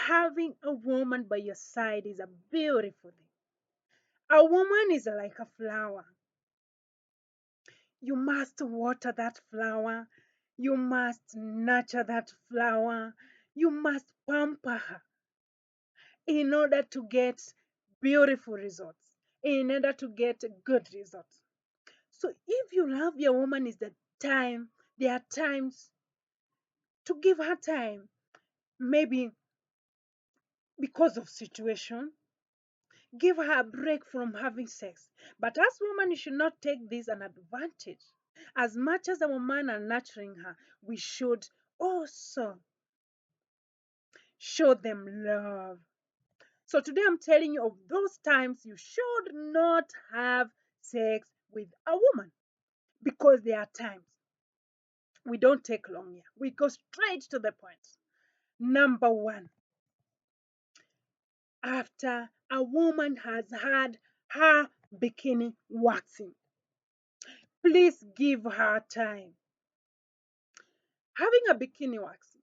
Having a woman by your side is a beautiful thing. A woman is like a flower. You must water that flower. You must nurture that flower. You must pamper her in order to get beautiful results, in order to get good results. So if you love your woman, is the time, there are times to give her time, maybe because of situation, give her a break from having sex. But as woman, you should not take this an advantage. As much as our men are nurturing her, we should also show them love. So today I'm telling you of those times you should not have sex with a woman, because there are times we don't take long here. We go straight to the point. Number one, after a woman has had her bikini waxing, please give her time. Having a bikini waxing,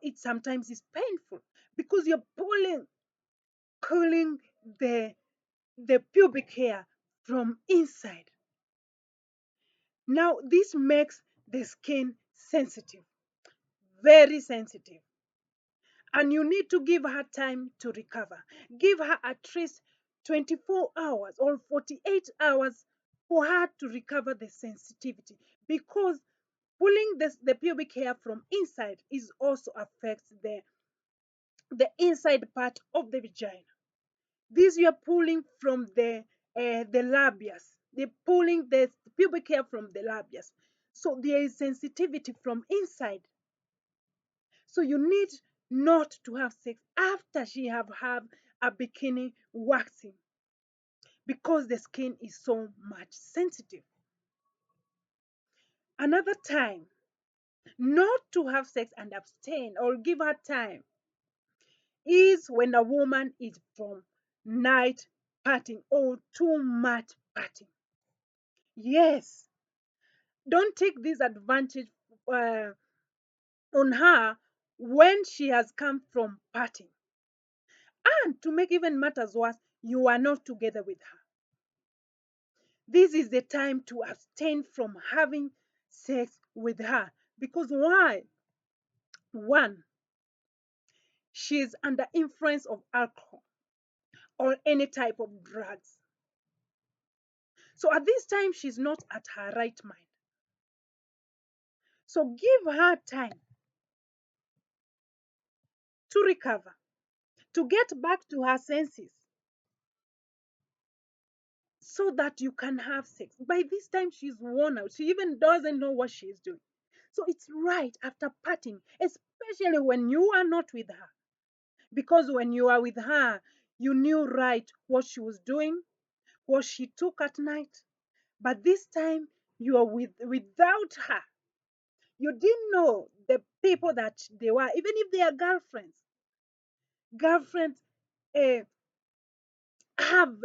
it sometimes is painful because you're pulling the pubic hair from inside. Now this makes the skin sensitive, very sensitive, and you need to give her time to recover. Give her at least 24 hours or 48 hours for her to recover the sensitivity, because pulling the pubic hair from inside is also affects the inside part of the vagina. This you are pulling from the labias. They're pulling the pubic hair from the labias. So there is sensitivity from inside. So you need not to have sex after she have had a bikini waxing, because the skin is so much sensitive. Another time not to have sex and abstain or give her time is when a woman is from night partying or too much partying. Yes, don't take this advantage uh, on her when she has come from partying. And to make even matters worse, you are not together with her. This is the time to abstain from having sex with her. Because why? One, she is under influence of alcohol or any type of drugs. So at this time, she's not at her right mind. So give her time to recover, to get back to her senses, so that you can have sex. By this time, she's worn out. She even doesn't know what she's doing. So it's right after parting, especially when you are not with her. Because when you are with her, you knew right what she was doing, what she took at night. But this time, you are without her. You didn't know the people that they were, even if they are girlfriends. Girlfriends uh, have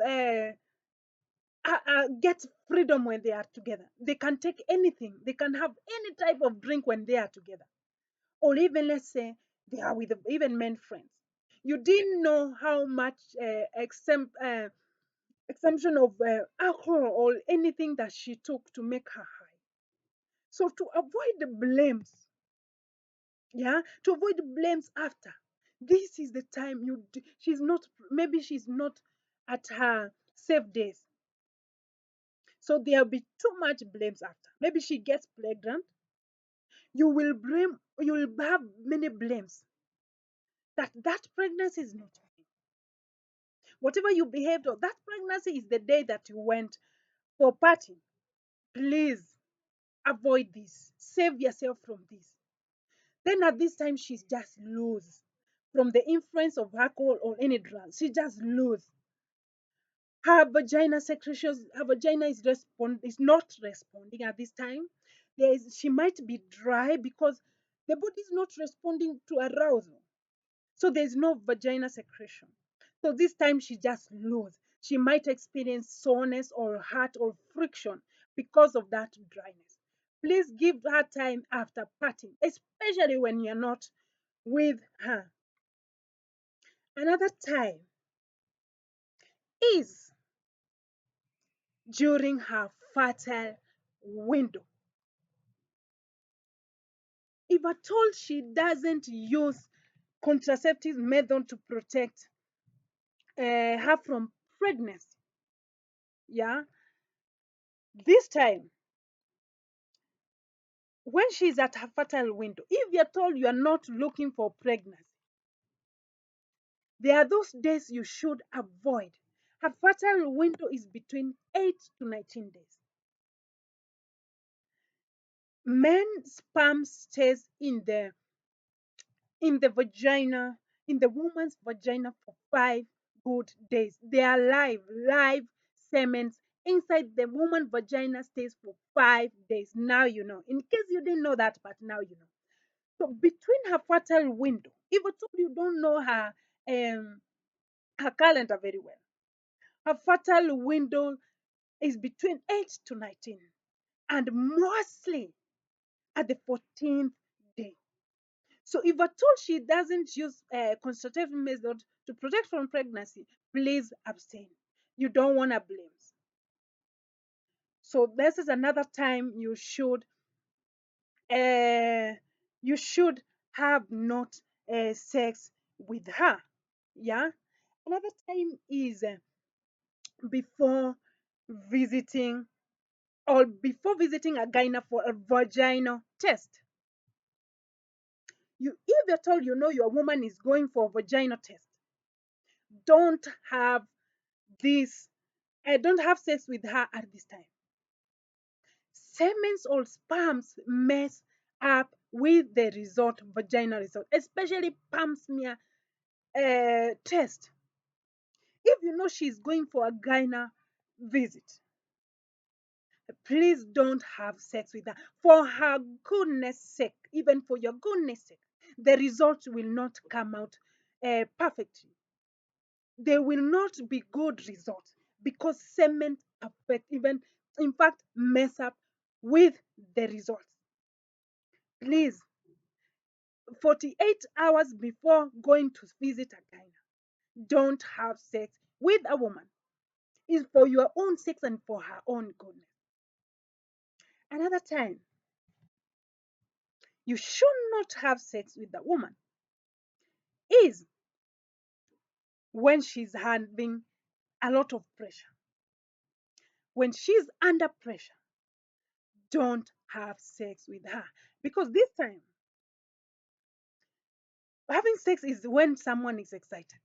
get freedom when they are together. They can take anything. They can have any type of drink when they are together. Or even let's say they are with even men friends. You didn't know how much exemption of alcohol or anything that she took to make her high. So to avoid the blames, yeah, to avoid the blames after, this is the time she's not, maybe she's not at her safe days. So there'll be too much blames after. Maybe she gets pregnant. You will have many blames that pregnancy is not you. Whatever you behaved on, that pregnancy is the day that you went for party. Please avoid this. Save yourself from this. Then at this time, she's just loose from the influence of alcohol or any drug. She just loose. Her vagina secretions, her vagina is not responding at this time. She might be dry because the body is not responding to arousal. So there's no vagina secretion. So this time she just loose. She might experience soreness or hurt or friction because of that dryness. Please give her time after partying, especially when you're not with her. Another time is during her fertile window. If at all she doesn't use contraceptive method to protect her from pregnancy, yeah, this time when she's at her fertile window, if you're told you are not looking for pregnancy, there are those days you should avoid. Her fertile window is between 8 to 19 days. Men's sperm stays in the vagina, in the woman's vagina for 5 good days. They are live semens inside the woman's vagina stays for 5 days. Now you know. In case you didn't know that, but now you know. So between her fertile window, even though you don't know her calendar very well, her fertile window is between 8 to 19, and mostly at the 14th day. So if at all she doesn't use a contraceptive method to protect from pregnancy, please abstain. You don't want to blame. So this is another time uh, you should have not sex with her. Yeah. Another time is before visiting before visiting a gyna for a vaginal test. If you're told you know your woman is going for a vaginal test, don't have this don't have sex with her at this time. Semens or sperms mess up with the result, vaginal result, especially palm smear test. If you know she's going for a gyna visit, please don't have sex with her. For her goodness sake, even for your goodness sake, the result will not come out perfectly. There will not be good results because semen affect, even in fact mess up with the results. Please, 48 hours before going to visit a gyna, don't have sex with a woman. It's for your own sake and for her own goodness. Another time, you should not have sex with a woman is when she's having a lot of pressure. When she's under pressure, don't have sex with her because this time having sex is when someone is excited,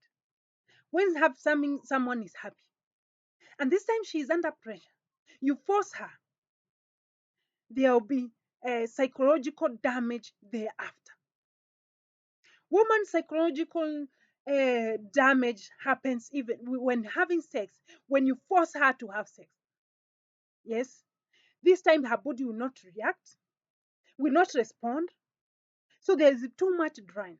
when have something someone is happy, and this time she's under pressure. You force her, there will be a psychological damage thereafter. Woman psychological damage happens even when having sex, when you force her to have sex. Yes, this time her body will not react, will not respond. So there is too much dryness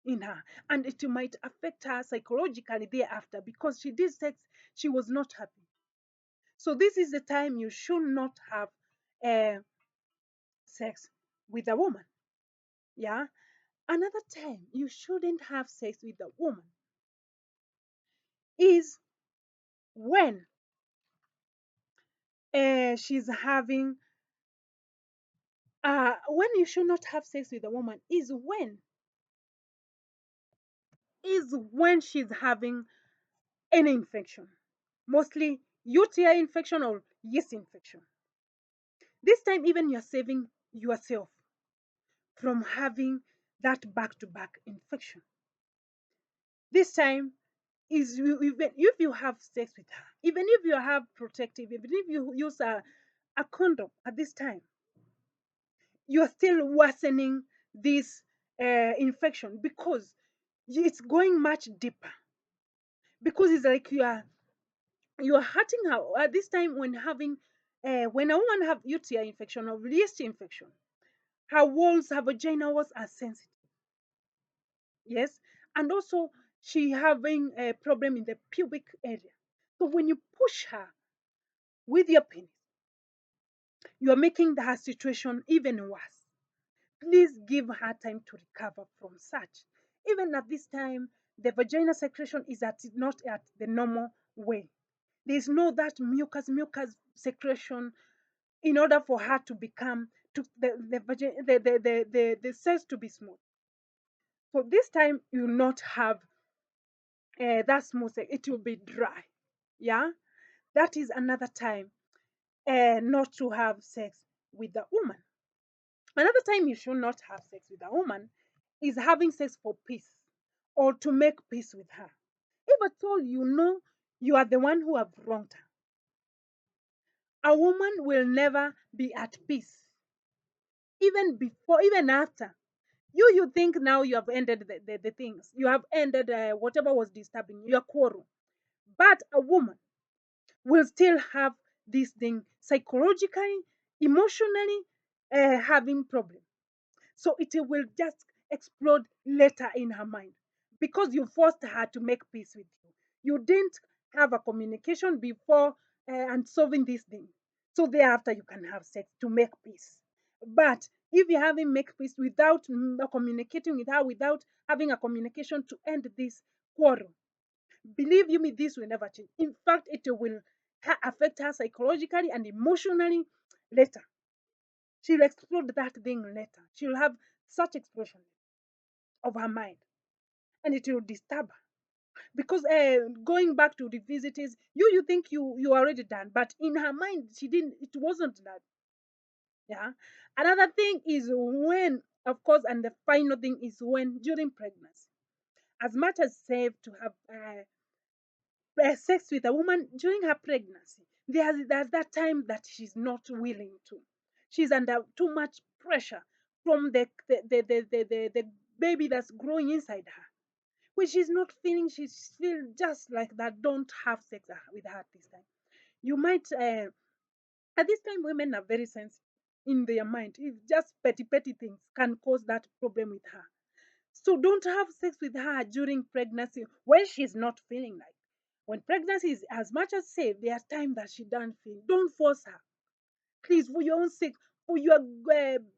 in her, and it might affect her psychologically thereafter because she did sex, she was not happy. So this is the time you should not have uh, sex with a woman. Yeah. Another time you shouldn't have sex with a woman is she's having when you should not have sex with a woman is when she's having any infection, mostly UTI infection or yeast infection. This time, even you're saving yourself from having that back to back infection. This time is even if you have sex with her, even if you have protective, even if you use a condom at this time, you're still worsening this infection because it's going much deeper. Because it's like you are hurting her at this time when having when a woman have UTI infection or yeast infection, her walls, her vagina walls are sensitive. Yes, and also she having a problem in the pubic area. So when you push her with your penis, you are making her situation even worse. Please give her time to recover from such. Even at this time, the vaginal secretion is not at the normal way. There is no that mucus secretion in order for her to become to the cells to be smooth. So this time you will not have that smooth. It will be dry. Yeah, that is another time not to have sex with the woman. Another time you should not have sex with a woman is having sex for peace or to make peace with her. If at all you know you are the one who have wronged her, a woman will never be at peace, even before, even after. You think now you have ended the things. You have ended whatever was disturbing you, your quarrel. But a woman will still have this thing psychologically, emotionally, having problem. So it will just explode later in her mind because you forced her to make peace with you. You didn't have a communication before and solving this thing. So thereafter you can have sex to make peace. But if you haven't make peace without communicating with her, without having a communication to end this quarrel, believe you me, this will never change. In fact, it will affect her psychologically and emotionally later. She'll explode that thing later. She'll have such explosion of her mind, and it will disturb her. Because going back to revisit is you think you already done, but in her mind she didn't. It wasn't that. Yeah. Another thing is when, of course, and the final thing is when during pregnancy. As much as safe to have sex with a woman during her pregnancy, there's that time that she's not willing to. She's under too much pressure from the baby that's growing inside her, which she's not feeling. She's feel just like that. Don't have sex with her at this time. You might at this time women are very sensitive in their mind. If just petty things can cause that problem with her. So don't have sex with her during pregnancy when she's not feeling like. When pregnancy is as much as safe, there's time that she doesn't feel. Don't force her. Please, for your own sake, for your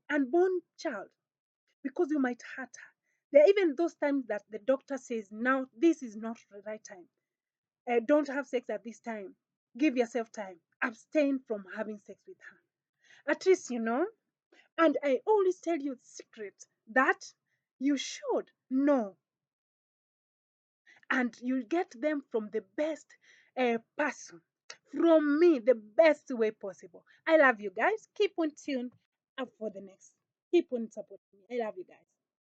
unborn child, because you might hurt her. There are even those times that the doctor says, now this is not the right time. Don't have sex at this time. Give yourself time. Abstain from having sex with her. At least you know. And I always tell you secret that you should know, and you get them from the best person, from me, the best way possible. I love you guys. Keep on tuned up for the next. Keep on supporting me. I love you guys.